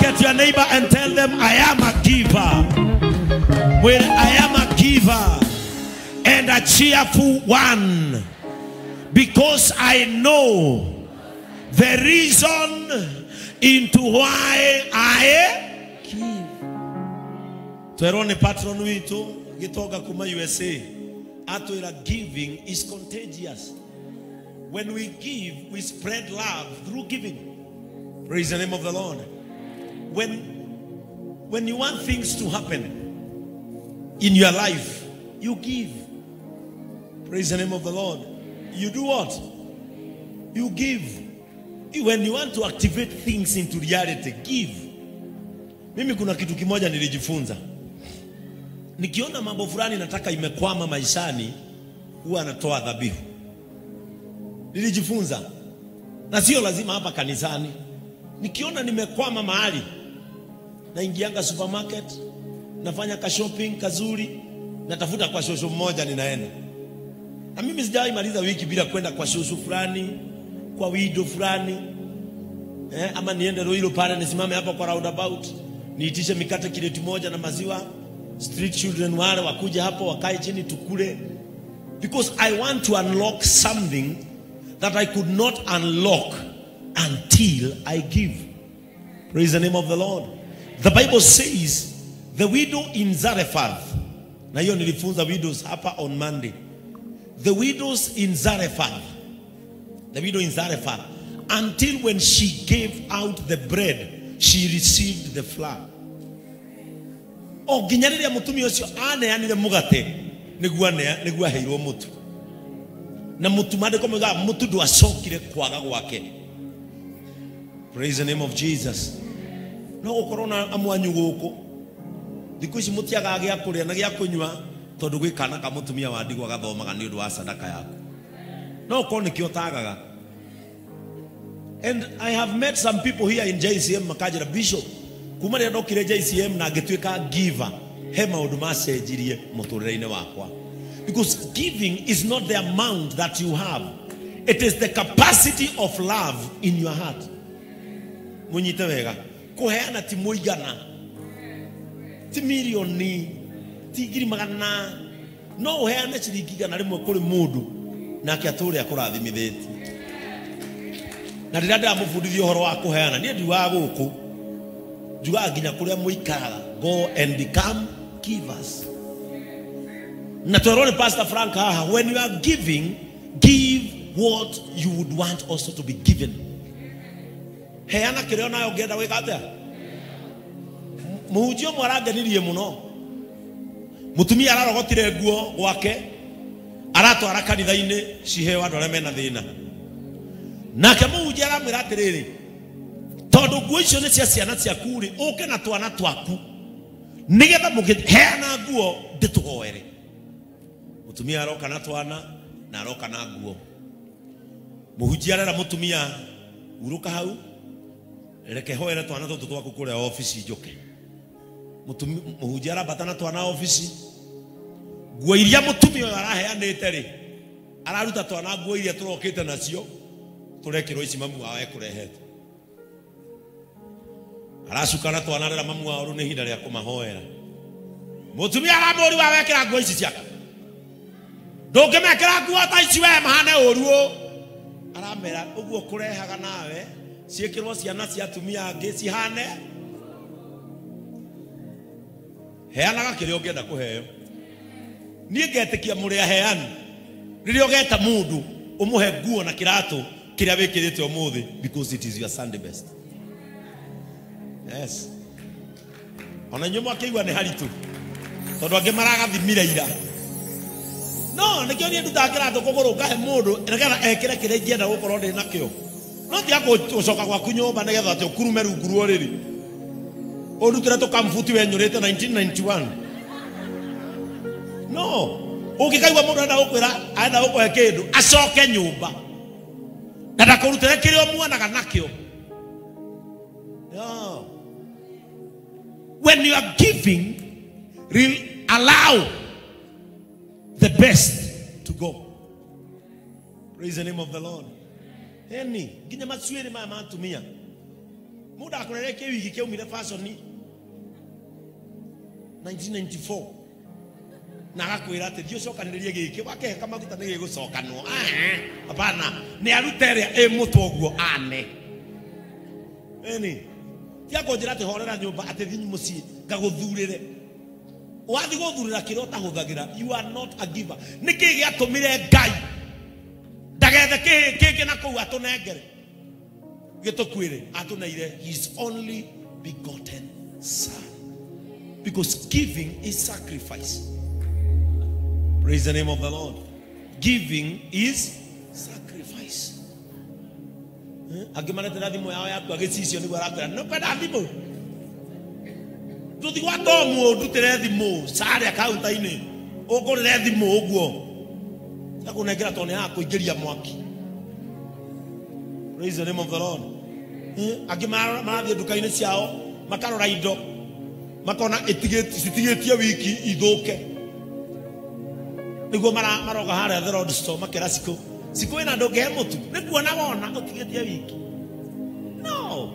at your neighbor and tell them, I am a giver. Well, I am a giver and a cheerful one, because I know the reason into why I give. Tuerone patron wito gitoka kuma USA. Atuira giving is contagious. When we give, we spread love through giving. Praise the name of the Lord. When you want things to happen in your life, you give. Praise the name of the Lord. You do what? You give. When you want to activate things into reality, give. Mimi kuna kitu kimoja nilijifunza. Nikiona mambo fulani nataka imekwama maishani, huwa natoa dhabihu. Nilijifunza. Na sio lazima hapa kanisani. Nikiona nimekwama mahali, naingianga supermarket, nafanya ka shopping kazuri, natafuta kwa shosho mmoja ninaenda. Na mimi sijawahi maliza wiki bila kwenda kwa shosho fulani, kwa widow fulani. Ama niende Roiro pale nisimame hapa kwa roundabout, niitishe mikate kileti moja na maziwa. Street children wale wakuja hapo wakae chini tukule. Because I want to unlock something that I could not unlock until I give. Praise the name of the Lord. The Bible says the widow in Zarephath. Na hiyo nilifunza widows hapa on Monday. The widows in Zarephath. The widow in Zarephath. Until when she gave out the bread, she received the flour. O ginyarire ya mutumi osio aneanire mugate nigua heirwo mutu. Na mutumade komega mutu ndwacokire kwaga gwake. Praise the name of Jesus. No gukorona amwanyu guku. Thiku ici mutiaga gya kuria na gya kunywa tondu gwikana ka mutumia wa ndigwa gathomaga ni undu wa sadaka yaku. No kone kiotagaga. And I have met some people here in JCM makajira bishop. Kumare ndokire JCM na ngetwika giver. He maundu macenjirie muturire-ine wakwa. Because giving is not the amount that you have. It is the capacity of love in your heart. Munyite wega. Kuheana ti muigana. Ti milioni. Ti ngiri magana. No uheane ciringi igana rimwe kuri mundu nake ature akurathimithiti. Na rĩrĩa ndamũbundithia ũhoro wa kuheana niĩ ndiugaga gũkũ njugaga nginya kũrĩa mũikaraga. Go and become givers. Na twerwo Pastor Frank haha, when you are giving, give what you would want also to be given. Heana kĩrĩa onayo ngenda gwĩka atĩa. Mũhunjia ũmwe arangenirie mũno. Mũtumia ararogotire nguo gwake, aratwara kanitha-inĩ ciheo andũ arĩa mena thĩna. Nake mũhunjia aramwĩra atĩrĩrĩ, tondũ nguo icio nĩ cia ciana ciaku rĩ, ũke na twana twaku nĩgetha mũkĩheana nguo ndĩtũgoere. Mũtumia aroka na twana na aroka na nguo. Mũhunjia arera mũtumia, urũka hau reke hoere twana tũtũ twaku kũrĩa ofici njoke. Mũhunjia arambata na twana ofici. Nguo iria mũtumia ũyũ araheanĩte rĩ, araruta twana nguo iria tũrokĩte nacio turekirwo ici mamu wao ekurehete. Aracukana twana rera mamu wao nĩ ihinda rĩa kũmahoera. Mũtumia aramũri wa wekĩra nguo ici ciaka. Ndũngĩmekĩra nguo ta ici we mahane ũru. Aramera ũguo kũrehaga nawe ciĩkĩrwo ciana cia atumia angĩ cihane. Heanaga kĩrĩa ũngĩenda kũheo. Niĩ ngetĩkia mũrĩ aheani. Rĩrĩa ũgeta mũndũ ũmũhe nguo na kĩratũ kĩrĩa wĩkĩrĩte ũmũthĩ, because it is your Sunday best. Yes. Ona inyuĩ mwakĩigua nĩ haritũ tondũ angĩ maragathimire ira. No nĩkĩo niĩ ndutaga kĩratũ kũgũrũ ngahe mũndũ nĩgetha ekĩre kĩrĩa ingĩenda gũkorwo ndĩ nakĩo. No tiga gũcoka gwaku nyũmba nĩgetha atĩ ũkurume rungu rwa ũrĩrĩ. Ũrutĩre tũkambuti wenyũrĩte 1991. No. Ũngĩkaigua mũndũ arenda gũkwĩra arenda gũkũhe kĩndũ acoke nyũmba na ndakũrutĩre kĩrĩa ũmuonaga nakĩo. No. When you are giving, allow the best to go. Praise the name of the Lord. Eni, ginya machuere mama atumia. muda akurereke wiki ke umire fashion ni 1994 na gakwira ati thio cokaniririe giki wake kama guta ni gucokanwo hapana ni arutere mutu oguo ane eni tia konjira ati horera nyumba ati thinyi muci ngaguthurire wathi guthurira kirota huthagira you are not a giver niki giatumire ngai ndagethe kiki na ku atunengere gitukwire atuneire his only begotten son because giving is sacrifice. Praise the name of the Lord. Giving is sacrifice. Agimana tena thimo yao yaku agicisio ni gwarakwira no kwenda thimo tuthi gwato mundu tere thimo sare akaunta ini ugurire thimo uguo akunengera tone yako ingiria mwaki. Praise the name of the Lord. Agimana marathie duka-ini ciao makarora indo makona itigetie wiki ithuke nigo maroga hara the road store makera siku ina ndoge mutu nikuona wona utigetie wiki. No,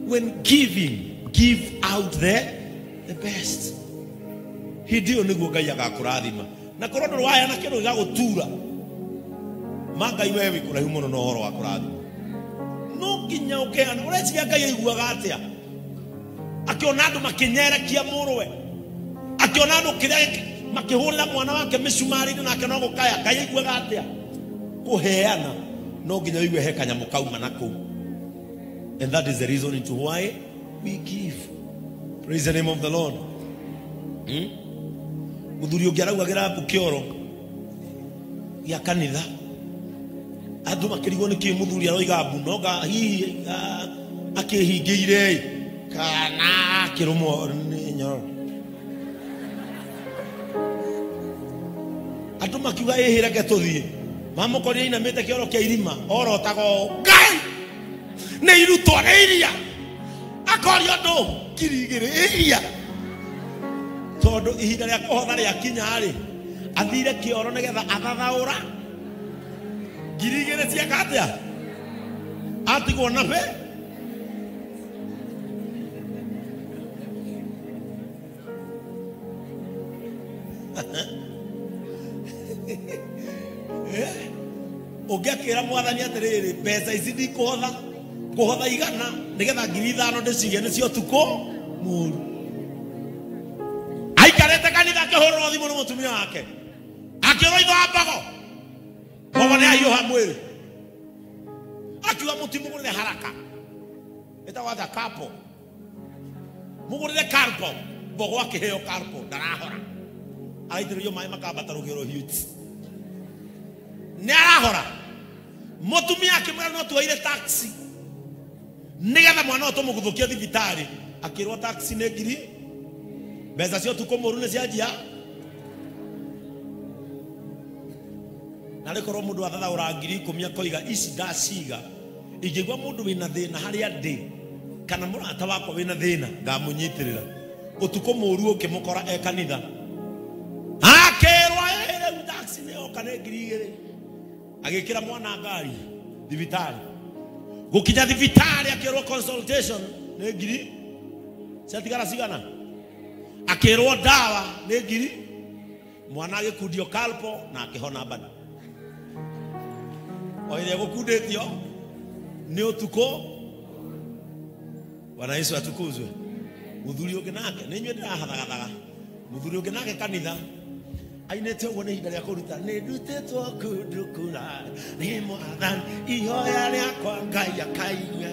when giving, give out the best. Hidio niguo Ngai agakurathima na korwo ndu waya na kindu gagutura Ngai wewe kurahi muno no horo wa kurathima no nginya ukeana ureciria Ngai aiguaga atia akiona andu makinyerekia murwe akiona andu kiria makihurira mwana wake misumari na akena gukaya Ngai aiguaga atia kuheana no nginya wigue he kanyamu kauma nako. And that is the reason into why we give. Praise the name of the Lord. Muthuri ungiaraugagira bukioro ya kanitha andu makirigwo niki muthuri aroiga bunoga hihi akihingiire kana kirumo nyo andu makiuga ihireke tuthie mamukoria inamite kioro kia irima orotago Ngai ne iruto iria akorio ndo kirigire iria todo ihinda ria kuhotha ria kinya ri athire kioro nigetha athathaura girigire cia katia atigwo na pe ugekira mwathani atiriri pesa ici kuhotha igana nigetha 5,000 ndicige nicio tuko muru aikarete kanitha akihurwo thimu ni mutumia wake akiroitho ambago bogo ni ahiuha mwiri akiuga mutimugurire haraka etawatha kapo mugurire karpo bogo akiheo karpo ndarahora aithirio mai makambata rugiro huge ni arahora mutumia akimwira no tuwaire taxi nigetha mwana oto muguthukia thibitari akirwa taxi ne ngiri mbeca cio tukomuru ni cianjia na rekoro mundu athathaura ngiri 10 akoiga ici ndaciga ingigwa mundu wina thina haria ndi kana murata wakwa wina thina ngamunyitirira utuko muru ukimukora kanitha akirwa ile taxi ne okane ngiri igiri agikira mwana ngari thibitari gukinya thibitari akirwa consultation ne ngiri ciatigara cigana akirwo dawa ne ngiri mwana agikudio kalpo na akihona bana oire gukundetio ni utuko. Bwana Yesu atukuzwe. Muthuri ungi nake ni nywe ndirahathagathaga muthuri ungi nake kanitha ainete uguo ni hinda ria kuruta ni ndutetwo kundu kura ni mwathani ihoya riakwa Ngai akaiga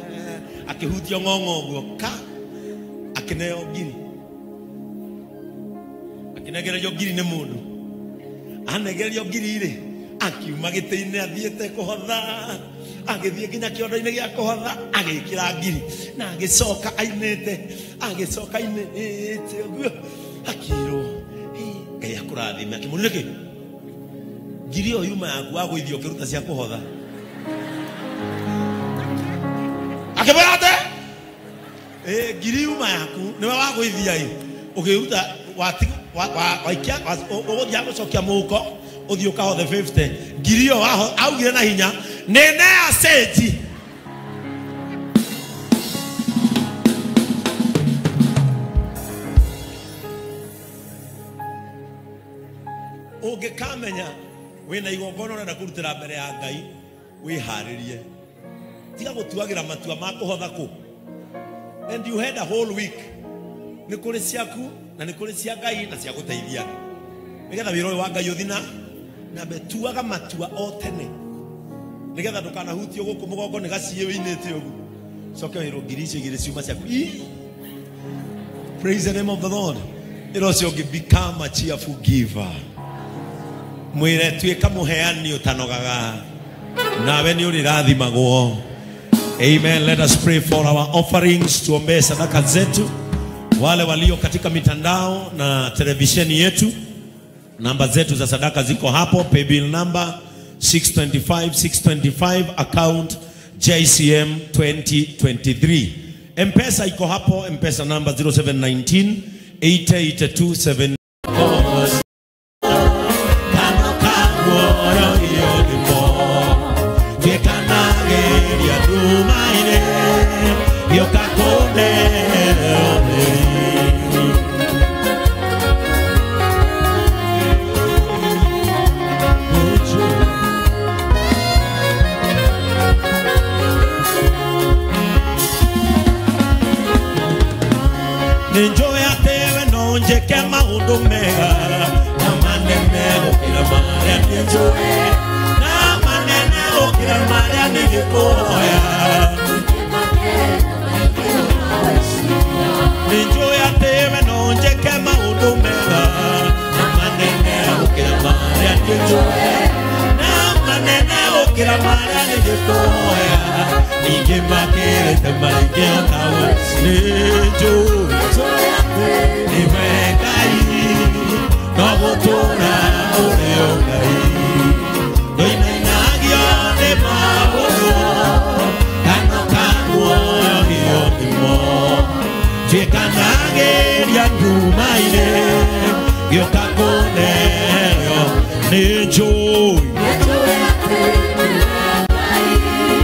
akihutio ng'ong'o uguo ka akineo ngiri akinegererio ngiri ni mundu anegererio ngiri ri akiuma gite-ini athiete kuhotha agithie nginya kiondo-ini gia kuhotha agikira ngiri na agicoka ainete agicoka ainete uguo akirwo Ngai akurathime akimurire ki ngiri o yuma yaku agwithio kiruta cia kuhotha akibirate ngiri yuma yaku niwe wagwithia ugiruta waikia uguthia gucokia muko uthio kahothe 50 ngiri yo augire na hinya nene aseji ungekamenya wena igongona na kurutira mbere ya Ngai wiharirie tiga gutuagira matua makuhotha ku. And you had a whole week ni kuri ciaku na ni kuri cia Ngai na cia guteithia nigetha wira uyu wa Ngai uthina na betuaga matua o tene nigetha ndukana hutio guku mugongo ni gacie winite ugu soke wira ngirici gire ciuma ciaku. Praise the name of the Lord. It also become a cheerful giver. Mwire tuika muheani utanogaga nawe ni urirathimagwo. Amen. Let us pray for our offerings. Tuombe sadaka zetu. Wale walio katika mitandao na televisheni yetu, namba zetu za sadaka ziko hapo. Pay bill number 625 account JCM 2023. M-Pesa iko hapo. M-Pesa number 0719 882 Enjoy atewe no njeke maundu mega na manene ukira maria enjoy na manene ukira maria nigikoya enjoy atewe no njeke maundu mega na manene ukira maria enjoy na manene ukira maria nigikoya nigimake te maria kawe enjoy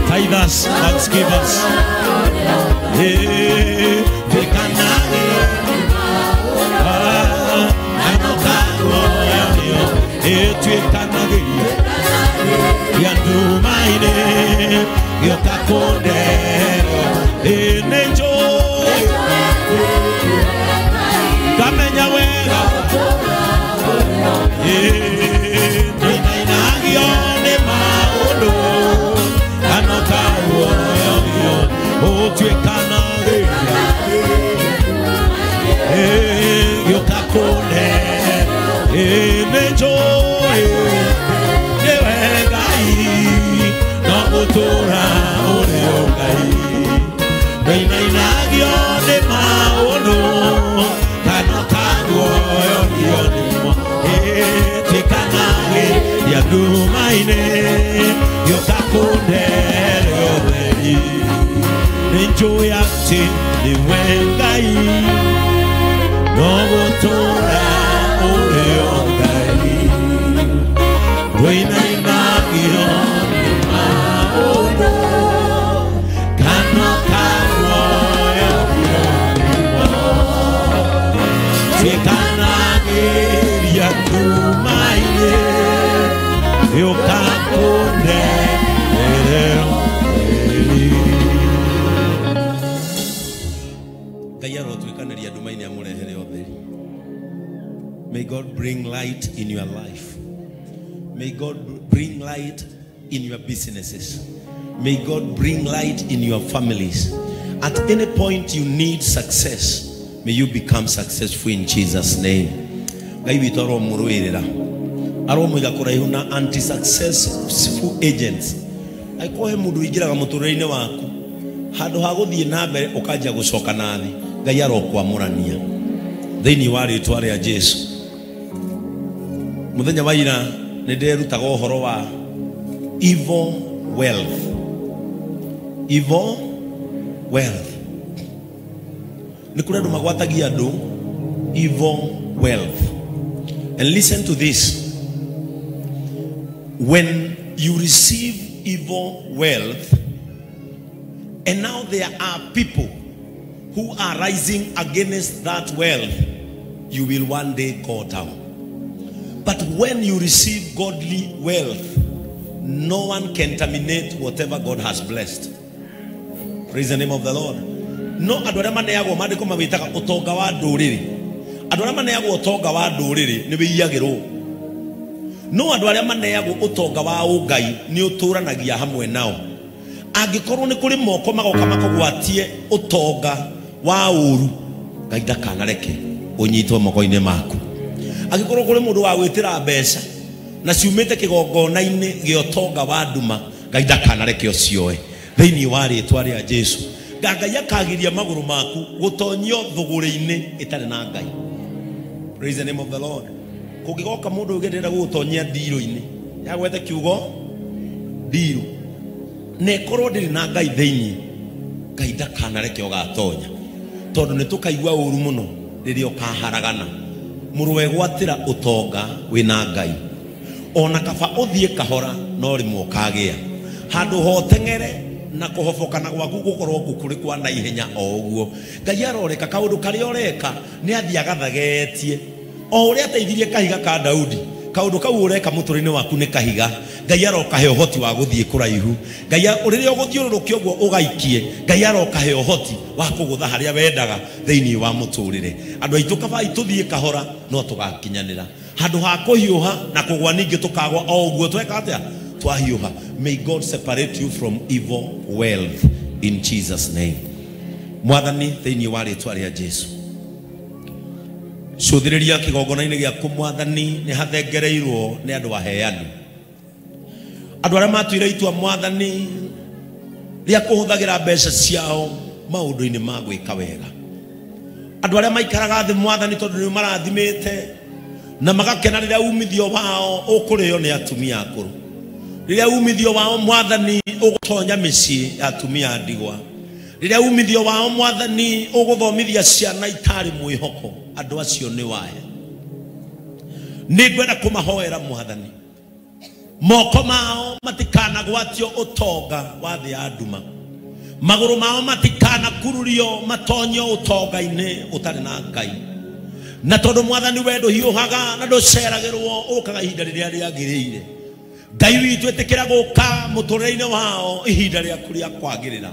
Tithe us, give us. Enjoy acting the way no tora oreongai when I nagio maono kano kawo se kanage ya tumaine yo kakone May God bring light in your life. May God bring light in your businesses. May God bring light in your families. At any point you need success, may you become successful in Jesus' name. Anti-successful agents. I call him Muduigira Motorine Waku. Hado Hagodi Nabe Okaja Gushoka Nani. Gayaro kwa Murania. Then you are to area Jesus. Mudenya waina nederu tago horowa evil wealth. Evil wealth. Nikuna dumagwata giado evil wealth. And listen to this. When you receive evil wealth, and now there are people who are rising against that wealth, you will one day go down. But when you receive godly wealth, no one can terminate whatever God has blessed. Praise the name of the Lord. No adora maneago madiko mabitaga utonga wa nduriri. Adora maneago utonga wa nduriri ni biyagiro. No adora maneago utonga wa ugai ni uturanagia hamwe nao. Agikorwo ni kuri moko magoka makogwatie utonga wa uru Ngai ndakanareke unyitwo moko-ine maku. Agikorwo kuri mundu wa gwitira mbeca na ciumite kigongona-ini giotonga wa nduma Ngai ndakanareke ucioe thiini wa ritwa ria Jesu. Ngai akagiria maguru maku gutonyio thuguri-ini itari na Ngai. Praise the name of the Lord. Kugigoka mundu ugerera gutonyia ndiru-ini yagwete kiugo ndiru ne korwo ndiri na Ngai thiini Ngai ndakanareke ugatonya tondu ni tukaigua uru muno riria ukaharagana muruwe gwatira utonga wina Ngai ona kaba uthie kahora no rimwe ukagia handu ho tengere na kuhofokana gwaku gukorwo gukuri kwa na ihenya o uguo. Ngai aroreka kaundu kari oreka ni athiaga thagetie o uria ateithirie kahiga ka Daudi. Kaundu kau ureka muturine waku ni kahiga. Ngai aroka he uhoti wa guthie kuraihu. Ngai uriria uguthiururukia uguo ugaikie Ngai aroka he uhoti wa kugutha haria wendaga thiini wa muturire. Andu aitu kaba ituthie kahora no tugakinyanira handu ha kuhiuha na kugwa ningi tukagwa o uguo tweka atia twahiuha. May God separate you from evil wealth in Jesus name. Mwathani thiini wa ritwa ria Jesu cuthiriria kigongona-ini giaku Mwathani ni hathengereirwo ni andu aheani, andu aria matuire itua Mwathani ria kuhuthagira mbeca ciao maundu-ini ma gwika wega, andu aria maikaraga thi Mwathani tondu ni marathimite na magakena riria umithio wao ukurio ni atumia akuru, riria umithio wao Mwathani ugutonya micii ya atumia ndigwa, riria umithio wao Mwathani uguthomithia ciana itari mwihoko. Andu acio ni waya ni ngwenda kumahoera Mwathani moko mao matikana gwatio utonga wa thi ya nduma, maguru mao matikana kururio matonyo utonga-ini utari na Ngai. Na tondu Mwathani wendo hiuhaga na nduceragirwo ukaga ihinda riria riagiriire, Ngai witu etikira guka muturire-ini wao ihinda riaku ria kwagirira.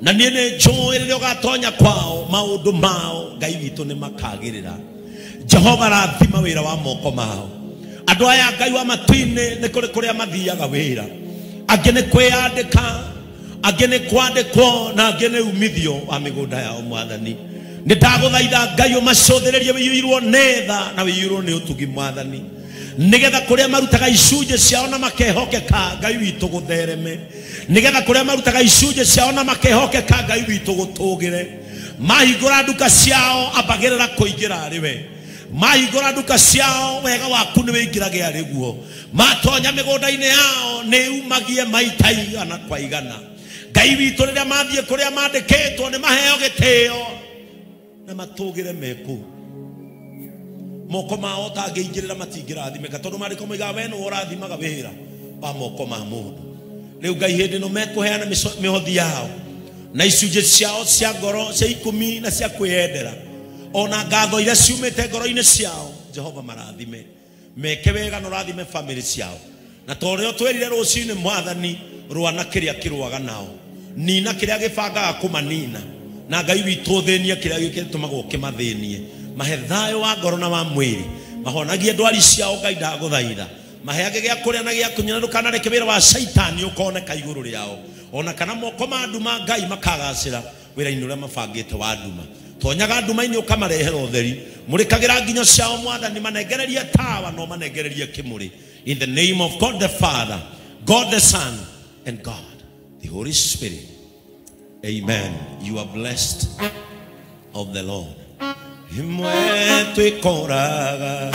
Na nie ni njui riria ugatonya kwao maundu mao Ngai witu ni makagirira. Jehova rathima wira wa moko mao. Andu aya Ngai wa matu-ini ni kuri kuria mathiaga wira, angi ni kwiyandika, angi ni kwandikwo na angi ni umithio wa migunda yao Mwathani. Ni ndaguthaitha Ngai umacuthiririe wiyirwo ni tha na wiyirwo ni utugi Mwathani, nigetha kuria marutaga icunje ciao na makehokeka Ngai witu guthereme, nigetha kuria marutaga icunje ciao na makehokeka Ngai witu gutugire. Mahingura nduka ciao ambagirira kuingira ariwe, mahingura nduka ciao wega waku ni wingirage ariguo, matonya migunda-ini yao ni umagie maita igana kwa igana. Ngai witu riria mathie kuria mandikitwo ni maheo gitio na matugire meku moko mao tangiingirira matingirathimika tondu mariko moiga we no urathimaga wira wa moko ma mundu. Riu Ngai hindi no mekuheana mihothi yao na icunje ciao cia ngoro cia ikumi na cia kwiyendera, ona ngatho iria ciumite ngoro-ini ciao Jehova marathime, meke wega no rathime family ciao. Na torio twerire rucini Mwathani rwa na kiria kirwaga nao, nina kiria gibangaga kumanina, na Ngai witu thinie kiria gitumagwo kimathinie. Mahe thayo wa ngoro na wa mwiri, mahonagie ndwari ciao Ngai ndaguthaitha, maheage gia kuria na gia kunywa, ndukanareke wira wa Saitani ukoneka iguru riao, ona kana moko ma nduma Ngai makagacira wira-ini uria mabangite wa nduma. Tonyaga nduma-ini ukamarehera utheri, murikagira nginya ciao Mwathani, manengererie tawa no manengererie kimuri. In the name of God the Father, God the Son, and God the Holy Spirit. Amen. You are blessed of the Lord. Himwe tuikoraga